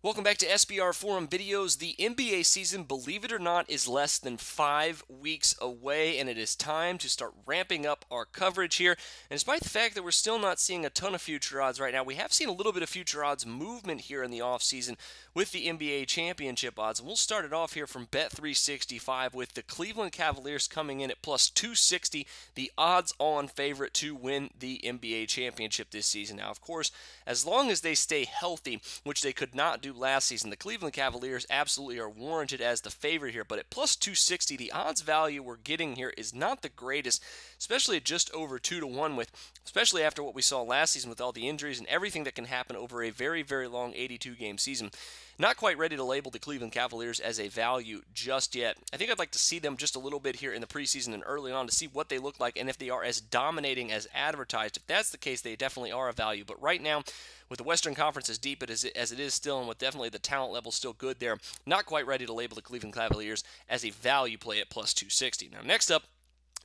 Welcome back to SBR Forum Videos. The NBA season, believe it or not, is less than 5 weeks away, and it is time to start ramping up our coverage here. And despite the fact that we're still not seeing a ton of future odds right now, we have seen a little bit of future odds movement here in the offseason with the NBA championship odds. And we'll start it off here from Bet365 with the Cleveland Cavaliers coming in at plus 260, the odds-on favorite to win the NBA championship this season. Now, of course, as long as they stay healthy, which they could not do last season, the Cleveland Cavaliers absolutely are warranted as the favorite here. But at plus 260, the odds value we're getting here is not the greatest, especially at just over 2-1 especially after what we saw last season with all the injuries and everything that can happen over a very, very long 82-game season. Not quite ready to label the Cleveland Cavaliers as a value just yet. I think I'd like to see them just a little bit here in the preseason and early on to see what they look like and if they are as dominating as advertised. If that's the case, they definitely are a value. But right now, with the Western Conference as deep as it is still, and with definitely the talent level still good there, not quite ready to label the Cleveland Cavaliers as a value play at plus 260. Now, next up,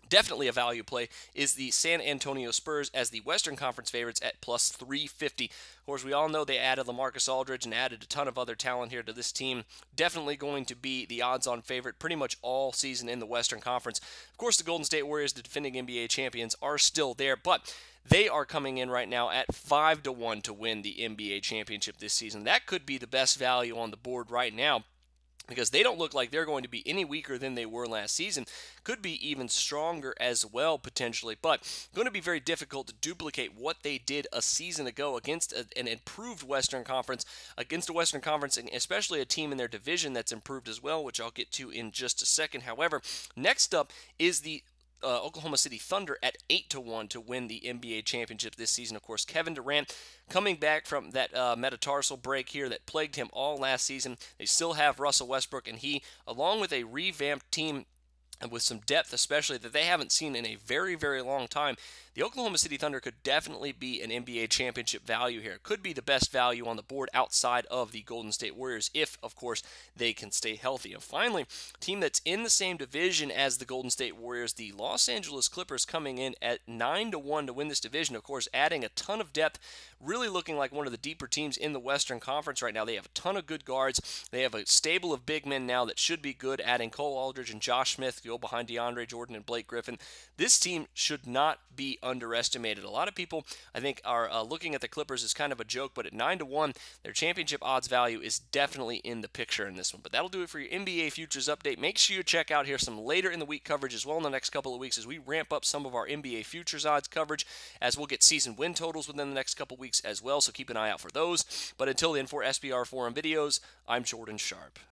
definitely a value play is the San Antonio Spurs as the Western Conference favorites at plus 350. Of course, we all know they added LaMarcus Aldridge and added a ton of other talent here to this team. Definitely going to be the odds-on favorite pretty much all season in the Western Conference. Of course, the Golden State Warriors, the defending NBA champions, are still there, but they are coming in right now at 5-1 to win the NBA championship this season. That could be the best value on the board right now, because they don't look like they're going to be any weaker than they were last season. Could be even stronger as well, potentially, but going to be very difficult to duplicate what they did a season ago against an improved Western Conference, against a Western Conference, and especially a team in their division that's improved as well, which I'll get to in just a second. However, next up is the Oklahoma City Thunder at 8-1 to win the NBA championship this season. Of course, Kevin Durant coming back from that metatarsal break here that plagued him all last season. They still have Russell Westbrook, and he, along with a revamped team and with some depth especially that they haven't seen in a very, very long time, the Oklahoma City Thunder could definitely be an NBA championship value here. Could be the best value on the board outside of the Golden State Warriors if, of course, they can stay healthy. And finally, team that's in the same division as the Golden State Warriors, the Los Angeles Clippers, coming in at 9-1 to win this division. Of course, adding a ton of depth, really looking like one of the deeper teams in the Western Conference right now. They have a ton of good guards. They have a stable of big men now that should be good, adding Cole Aldridge and Josh Smith to go behind DeAndre Jordan and Blake Griffin. This team should not be underestimated. A lot of people, I think, are looking at the Clippers as kind of a joke, but at 9-1, their championship odds value is definitely in the picture in this one. But that'll do it for your NBA futures update. Make sure you check out here some later in the week coverage as well in the next couple of weeks as we ramp up some of our NBA futures odds coverage, as we'll get season win totals within the next couple of weeks as well, so keep an eye out for those. But until then, for SBR Forum Videos, I'm Jordan Sharp.